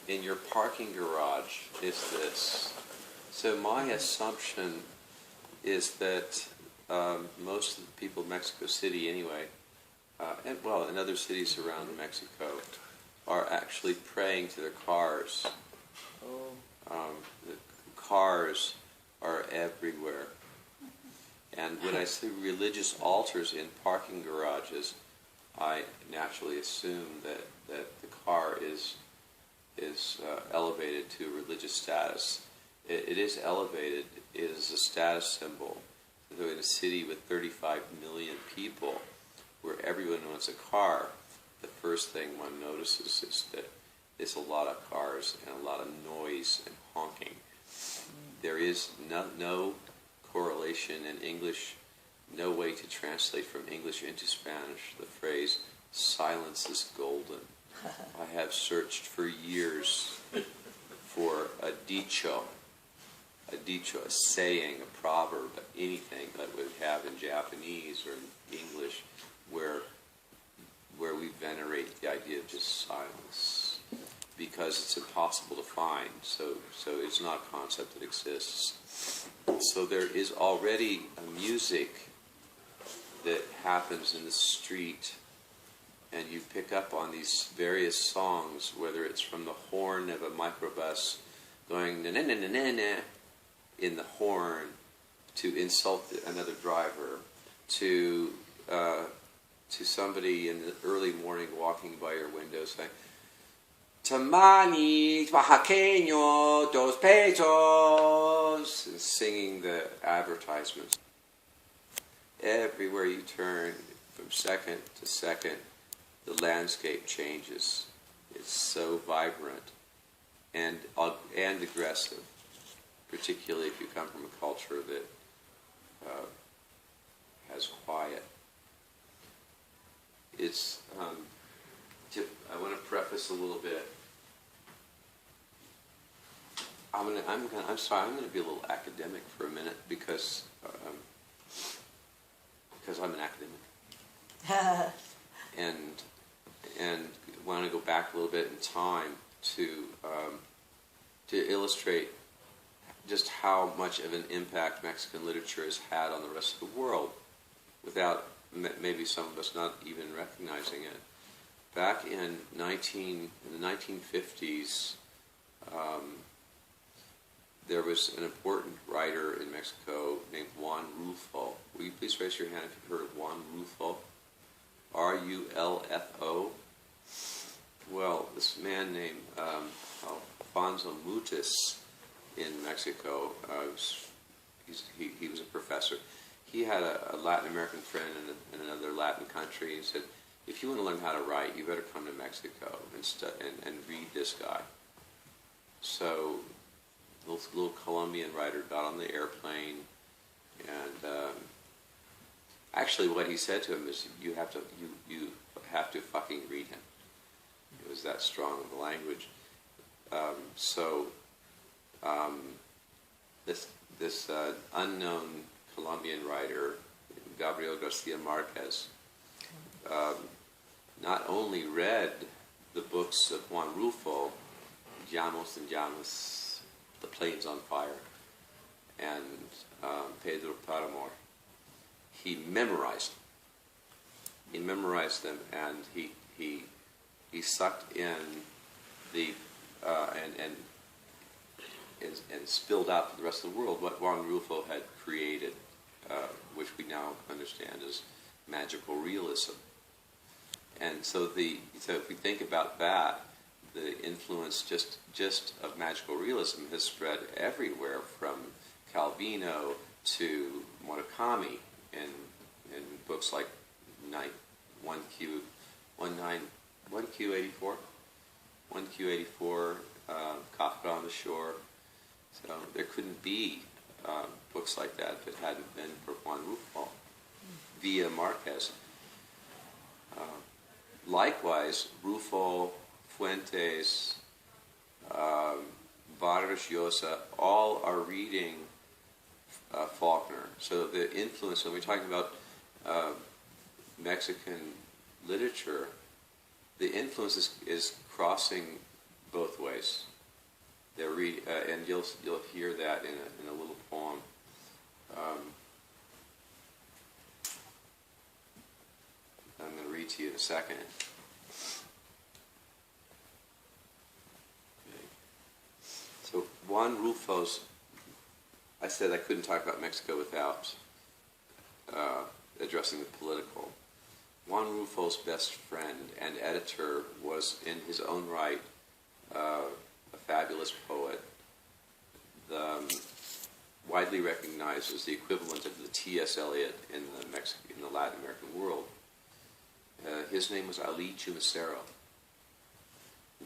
in your parking garage is this. So my assumption is that most of the people in Mexico City anyway, and well, in other cities around Mexico, are actually praying to their cars. The cars are everywhere. And when I see religious altars in parking garages, I naturally assume that the car is elevated to religious status. It is elevated. It is a status symbol. So in a city with 35 million people, where everyone owns a car, the first thing one notices is that there's a lot of cars and a lot of noise and honking. There is no correlation in English, no way to translate from English into Spanish the phrase, silence is golden. I have searched for years for a dicho, a saying, a proverb, anything that we have in Japanese or in English where we venerate the idea of just silence, because it's impossible to find. So it's not a concept that exists. So there is already a music that happens in the street, and you pick up on these various songs, whether it's from the horn of a microbus going na na na na na na in the horn to insult another driver, to somebody in the early morning walking by your window saying, "Tamani, oaxaqueño, 2 pesos," and singing the advertisements. Everywhere you turn, from second to second, the landscape changes. It's so vibrant and aggressive, particularly if you come from a culture that has quiet. It's I want to preface a little bit. I'm going to be a little academic for a minute because I'm an academic, and want to go back a little bit in time to illustrate just how much of an impact Mexican literature has had on the rest of the world, without maybe some of us not even recognizing it. Back in the 1950s, there was an important writer in Mexico named Juan Rulfo. Will you please raise your hand if you've heard of Juan Rulfo? R-U-L-F-O. Well, this man named Alfonso Mutis in Mexico, he was a professor. He had a Latin American friend in another Latin country. He said, if you want to learn how to write, you better come to Mexico and read this guy. So this little Colombian writer got on the airplane, and actually what he said to him is, you have to fucking read him. It was that strong of a language. This unknown Colombian writer, Gabriel Garcia Marquez, not only read the books of Juan Rulfo, Llanos and Llamas, The Plains on Fire, and Pedro Paramor, he memorized them. He memorized them, and he sucked in the and spilled out to the rest of the world what Juan Rulfo had created, which we now understand as magical realism. And so if we think about that, the influence just of magical realism has spread everywhere, from Calvino to Murakami in books like 1Q84, Kafka on the Shore. So there couldn't be books like that if it hadn't been for Juan Rulfo via Marquez. Likewise, Rulfo, Fuentes, Vargas Llosa, all are reading Faulkner. So the influence, when we're talking about Mexican literature, the influence is crossing both ways. They're and you'll hear that in a little poem. I'm going to read to you in a second. Okay. So Juan Rulfo's, I said I couldn't talk about Mexico without addressing the political. Juan Rulfo's best friend and editor was, in his own right, a fabulous poet, widely recognized as the equivalent of the T.S. Eliot in the Latin American world. His name was Alí Chumacero.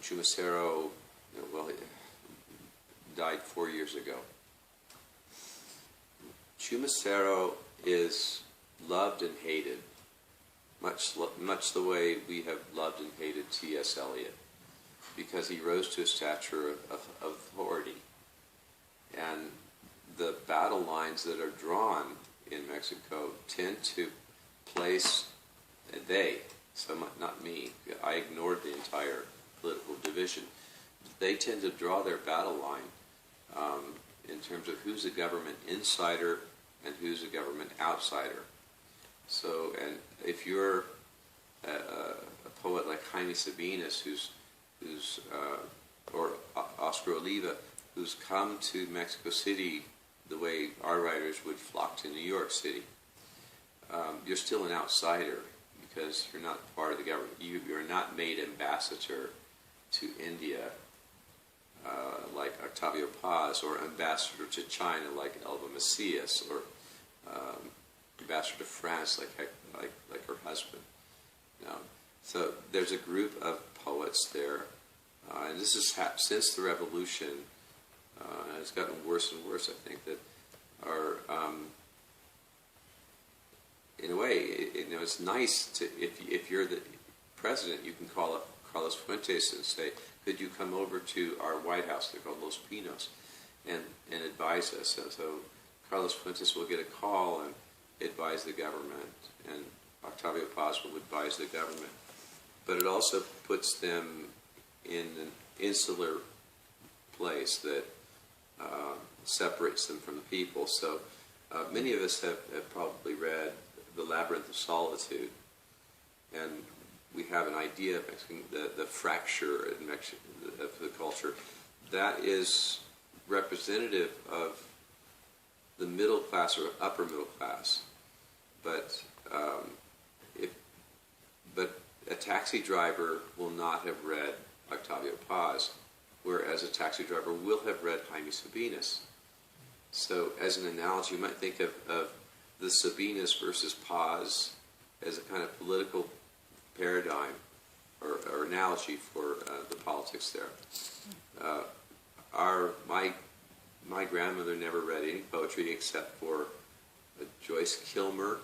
Chumacero, he died 4 years ago. Chumacero is loved and hated, much the way we have loved and hated T.S. Eliot, because he rose to a stature of authority. And the battle lines that are drawn in Mexico tend to place so not me, I ignored the entire political division. They tend to draw their battle line in terms of who's a government insider and who's a government outsider. So, and if you're a poet like Jaime Sabines, or Óscar Oliva, who's come to Mexico City the way our writers would flock to New York City, you're still an outsider because you're not part of the government. You're not made ambassador to India like Octavio Paz, or ambassador to China like Elva Macías, or ambassador to France like her husband. So there's a group of poets there, and this is since the revolution. And it's gotten worse and worse, I think, that are, in a way, it's nice to, if you're the president, you can call up Carlos Fuentes and say, could you come over to our White House, they're called Los Pinos, and advise us. So Carlos Fuentes will get a call and advise the government, and Octavio Paz will advise the government. But it also puts them in an insular place that separates them from the people. So many of us have probably read The Labyrinth of Solitude, and we have an idea of the fracture in of the culture. That is representative of the middle class or upper middle class. But a taxi driver will not have read Octavio Paz, whereas a taxi driver will have read Jaime Sabines. So as an analogy, you might think of the Sabines versus Paz as a kind of political paradigm or analogy for the politics there. My grandmother never read any poetry except for Joyce Kilmer.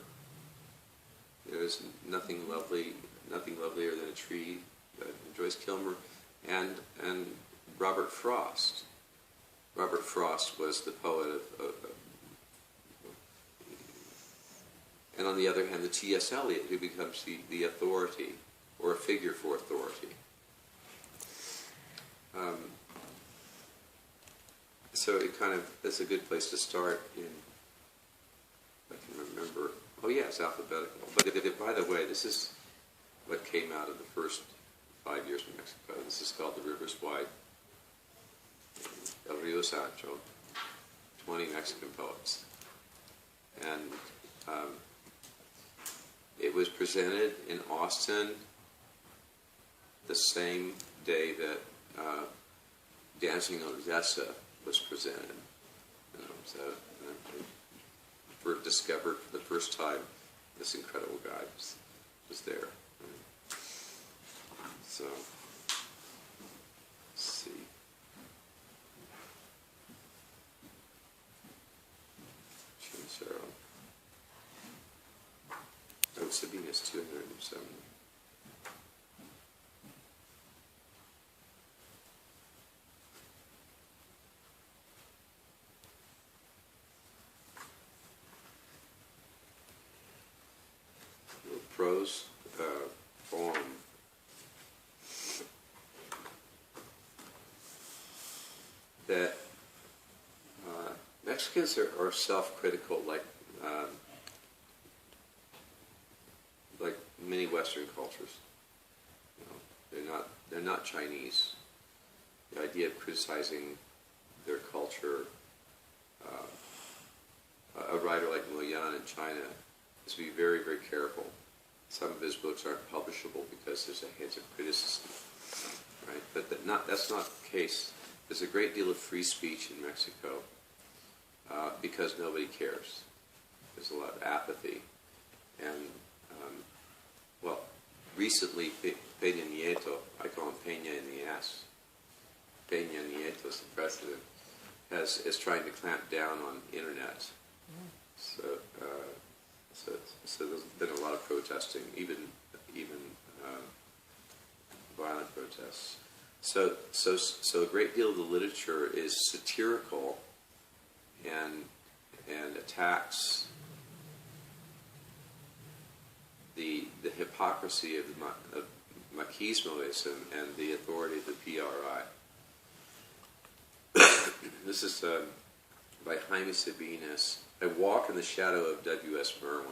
There is nothing lovelier than a tree. Joyce Kilmer and Robert Frost. Robert Frost was the poet of and on the other hand, the T.S. Eliot, who becomes the authority, or a figure for authority. So that's a good place to start in, I can remember, it's alphabetical. But by the way, this is what came out of the first 5 years in Mexico. This is called The Rivers Wide. El Rio Sancho, 20 Mexican poets. And it was presented in Austin the same day that Dancing on Odessa was presented. So discovered for the first time this incredible guy was there. So, let's see. Chumacero. Sabines, 270. Prose poem. that Mexicans are self-critical, like many Western cultures. You know, they're not Chinese. The idea of criticizing their culture, a writer like Mo Yan in China has to be very, very careful. Some of his books aren't publishable because there's a hint of criticism, right? But that's not the case. There's a great deal of free speech in Mexico because nobody cares. There's a lot of apathy. And, well, recently, Peña Nieto, I call him Peña in the ass. Peña Nieto, the president, is trying to clamp down on internet. So there's been a lot of protesting, even violent protests. So a great deal of the literature is satirical and attacks the hypocrisy of machismoism and the authority of the PRI. This is by Jaime Sabinas. I walk in the shadow of W.S. Merwin.